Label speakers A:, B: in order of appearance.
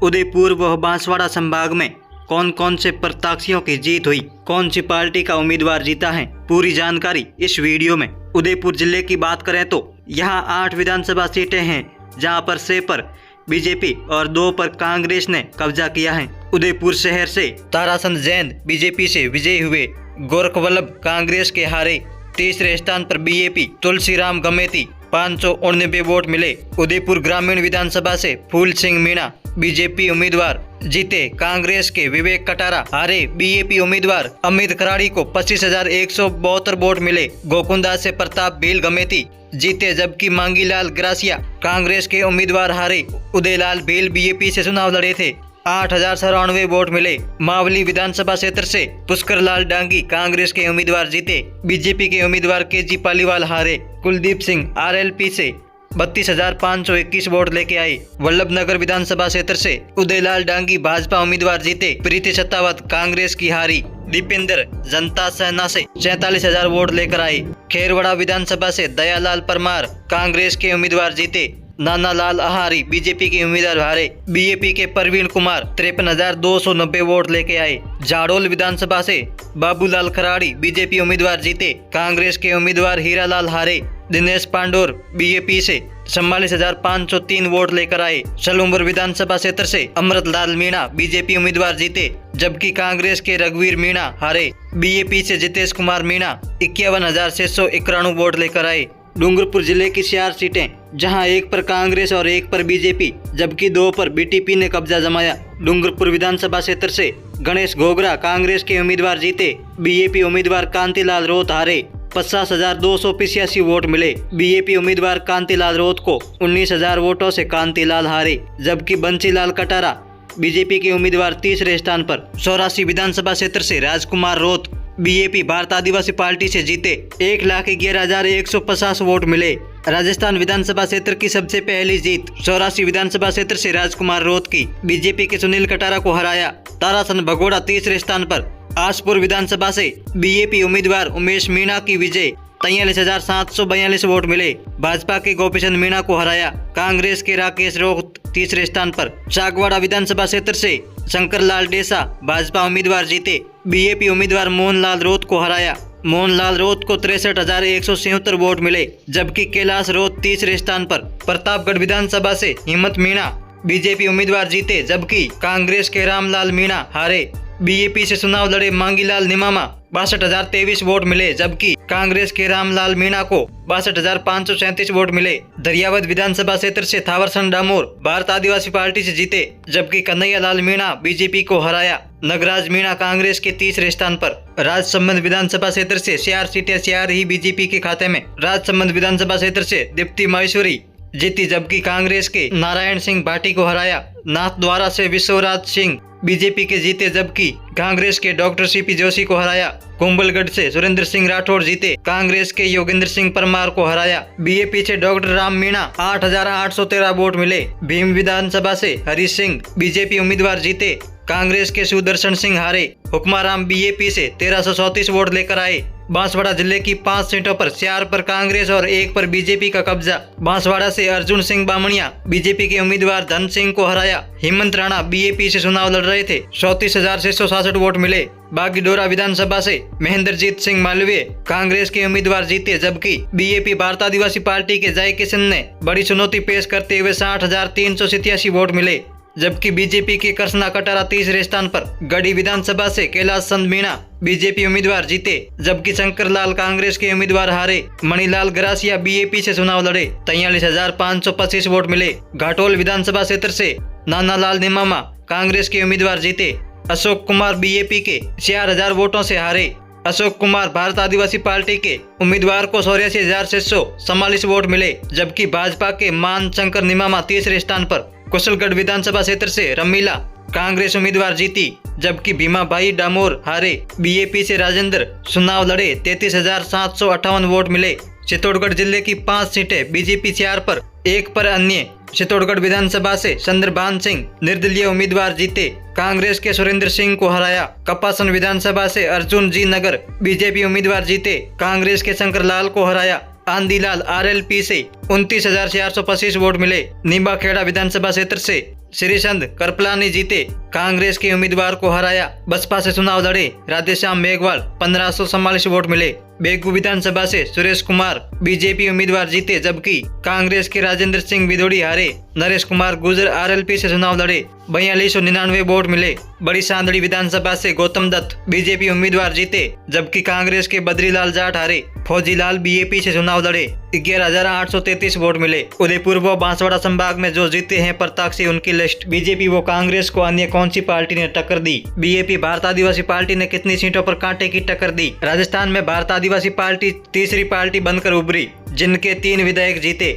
A: उदयपुर व बांसवाड़ा संभाग में कौन कौन से प्रत्याशियों की जीत हुई, कौन सी पार्टी का उम्मीदवार जीता है, पूरी जानकारी इस वीडियो में। उदयपुर जिले की बात करें तो यहाँ 8 विधानसभा सीटें हैं, जहां पर 6 पर बीजेपी और 2 पर कांग्रेस ने कब्जा किया है। उदयपुर शहर से ताराचंद जैन बीजेपी से विजयी हुए, गोरखवल्लभ कांग्रेस के हारे। तीसरे स्थान पर बीएपी तुलसीराम गमेती 599 वोट मिले। उदयपुर ग्रामीण विधानसभा से फूल सिंह मीणा बीजेपी उम्मीदवार जीते, कांग्रेस के विवेक कटारा हारे। बीएपी उम्मीदवार अमित कराड़ी को 25,172 वोट मिले। गोकुंदा से प्रताप भील गमेती जीते, जबकि मांगीलाल ग्रासिया कांग्रेस के उम्मीदवार हारे। उदयलाल भील बीएपी से चुनाव लड़े थे, 8,094 वोट मिले। मावली विधानसभा क्षेत्र से पुष्कर लाल डांगी कांग्रेस के उम्मीदवार जीते, बीजेपी के उम्मीदवार केजी पालीवाल हारे। कुलदीप सिंह आरएलपी से 32,521 वोट लेके आए। वल्लभनगर विधानसभा क्षेत्र से उदयलाल डांगी भाजपा उम्मीदवार जीते, प्रीति सत्तावत कांग्रेस की हारी। दीपेंद्र जनता सेना से 47,000 वोट लेकर आए। खेरवड़ा विधानसभा से दयालाल परमार कांग्रेस के उम्मीदवार जीते, नानालाल आहारी बीजेपी के उम्मीदवार हारे। बीएपी के प्रवीण कुमार 53,290 वोट लेके आए। जाडोल विधानसभा से बाबूलाल खराड़ी बीजेपी उम्मीदवार जीते, कांग्रेस के उम्मीदवार हीरालाल हारे। दिनेश पांडोर बीएपी से 44,503 वोट लेकर आए। सलूमपुर विधानसभा क्षेत्र से अमृतलाल मीणा बीजेपी उम्मीदवार जीते, जबकि कांग्रेस के रघुवीर मीणा हारे। बीएपी से जितेश कुमार मीणा 51,691 वोट लेकर आए। डूंगरपुर जिले की 4 सीटें, जहां 1 पर कांग्रेस और 1 पर बीजेपी, जबकि 2 पर बीटीपी ने कब्जा जमाया। डूंगरपुर विधानसभा क्षेत्र से गणेश घोगरा कांग्रेस के उम्मीदवार जीते, बीएपी उम्मीदवार कांतिलाल रोत हारे। 50,285 वोट मिले। बीएपी उम्मीदवार कांतिलाल रोत को 19,000 वोटों से कांतिलाल हारे, जबकि बंसीलाल कटारा बीजेपी के उम्मीदवार तीसरे स्थान पर। 84 विधानसभा क्षेत्र से राजकुमार रोत बीएपी भारत आदिवासी पार्टी से जीते, 1,11,150 वोट मिले। राजस्थान विधानसभा क्षेत्र की सबसे पहली जीत 84 विधानसभा क्षेत्र से राजकुमार रोत की, बीजेपी के सुनील कटारा को हराया। ताराचंद भगोड़ा तीसरे स्थान पर। आसपुर विधानसभा से बीएपी उम्मीदवार उमेश मीणा की विजय, 43,742 वोट मिले। भाजपा के गोपीचंद मीणा को हराया। कांग्रेस के राकेश रोहत तीसरे स्थान पर। चाकवाड़ा विधानसभा क्षेत्र से शंकरलाल डेसा भाजपा उम्मीदवार जीते, बीएपी उम्मीदवार मोहनलाल रोत को हराया। मोहनलाल रोत को 63,176 वोट मिले, जबकि कैलाश रोत तीसरे स्थान पर। प्रतापगढ़ विधानसभा से हिम्मत मीणा बीजेपी उम्मीदवार जीते, जबकि कांग्रेस के रामलाल मीणा हारे। बीएपी से चुनाव लड़े मांगीलाल निमामा 62,023 वोट मिले, जबकि कांग्रेस के रामलाल मीणा को 62,537 वोट मिले। दरियावद विधानसभा क्षेत्र से थावरचंद डामोर भारत आदिवासी पार्टी से जीते, जबकि कन्हैयालाल मीणा बीजेपी को हराया। नगराज मीणा कांग्रेस के तीसरे स्थान पर। राजसमंद विधानसभा क्षेत्र से 4 सीटें 4 ही बीजेपी के खाते में। राजसमंद विधानसभा क्षेत्र से दीप्ति माहेश्वरी जीती, जबकि कांग्रेस के नारायण सिंह भाटी को हराया। नाथद्वारा से विश्वराज सिंह बीजेपी के जीते, जबकि कांग्रेस के डॉक्टर सीपी जोशी को हराया। कुंभलगढ़ से सुरेंद्र सिंह राठौड़ जीते, कांग्रेस के योगेंद्र सिंह परमार को हराया। बीएपी से डॉक्टर राम मीणा 8,813 वोट मिले। भीम विधानसभा से हरी सिंह बीजेपी उम्मीदवार जीते, कांग्रेस के सुदर्शन सिंह हारे। हुक्माराम बीएपी से 1,334 वोट लेकर आए। बांसवाड़ा जिले की 5 सीटों पर 4 पर कांग्रेस और 1 पर बीजेपी का कब्जा। बांसवाड़ा से अर्जुन सिंह बामणिया बीजेपी के उम्मीदवार धन सिंह को हराया। हेमंत राणा बीएपी से चुनाव लड़ रहे थे, 34,666 वोट मिले। बागीडोरा विधानसभा से महेंद्रजीत सिंह मालवीय कांग्रेस के उम्मीदवार जीते, जबकि बीएपी भारत आदिवासी पार्टी के जय किशन ने बड़ी चुनौती पेश करते हुए 60,387 वोट मिले, जबकि बीजेपी के कृष्णा कटारा तीसरे स्थान पर। गढ़ी विधानसभा से कैलाश चंद मीणा बीजेपी उम्मीदवार जीते, जबकि शंकरलाल कांग्रेस के उम्मीदवार हारे। मणिलाल ग्रासिया बीएपी से चुनाव लड़े, 43,525 वोट मिले। घाटोल विधानसभा क्षेत्र से नानालाल निमामा कांग्रेस के उम्मीदवार जीते, अशोक कुमार बीएपी के 4,000 वोटों से हारे। अशोक कुमार भारत आदिवासी पार्टी के उम्मीदवार को 84,644 वोट मिले, जबकि भाजपा के मान शंकर निमामा तीसरे स्थान पर। कुशलगढ़ विधानसभा क्षेत्र से रमीला कांग्रेस उम्मीदवार जीती, जबकि भीमाभाई डामोर हारे। बीएपी से राजेंद्र चुनाव लड़े, 33,758 वोट मिले। चित्तौड़गढ़ जिले की 5 सीटें, बीजेपी 4 पर 1 पर अन्य। चित्तौड़गढ़ विधानसभा से चंद्रभान सिंह निर्दलीय उम्मीदवार जीते, कांग्रेस के सुरेंद्र सिंह को हराया। कपासन विधानसभा से अर्जुन जी नगर बीजेपी उम्मीदवार जीते, कांग्रेस के शंकरलाल को हराया। आंदीलाल आरएलपी से 29,425 वोट मिले। नीमबाखेड़ा विधानसभा क्षेत्र से श्रीचंद करपलानी जीते, कांग्रेस के उम्मीदवार को हराया। बसपा से चुनाव लड़े राधेश्याम मेघवाल, 1544 वोट मिले। बेगू विधानसभा से सुरेश कुमार बीजेपी उम्मीदवार जीते, जबकि कांग्रेस के राजेंद्र सिंह विदोड़ी हारे। नरेश कुमार गुर्जर आरएलपी से चुनाव लड़े, 4299 वोट मिले। बड़ी सांदड़ी विधानसभा से गौतम दत्त बीजेपी उम्मीदवार जीते, जबकि कांग्रेस के बद्रीलाल जाट हारे। फौजीलाल बीएपी से चुनाव लड़े, 11,833 वोट मिले। उदयपुर व बांसवाड़ा संभाग में जो जीते हैं प्रत्याशी उनकी लिस्ट। बीजेपी व कांग्रेस को अन्य कौन सी पार्टी ने टक्कर दी? बीएपी भारत आदिवासी पार्टी ने कितनी सीटों पर कांटे की टक्कर दी? राजस्थान में भारत आदिवासी पार्टी तीसरी पार्टी बनकर उभरी, जिनके 3 विधायक जीते।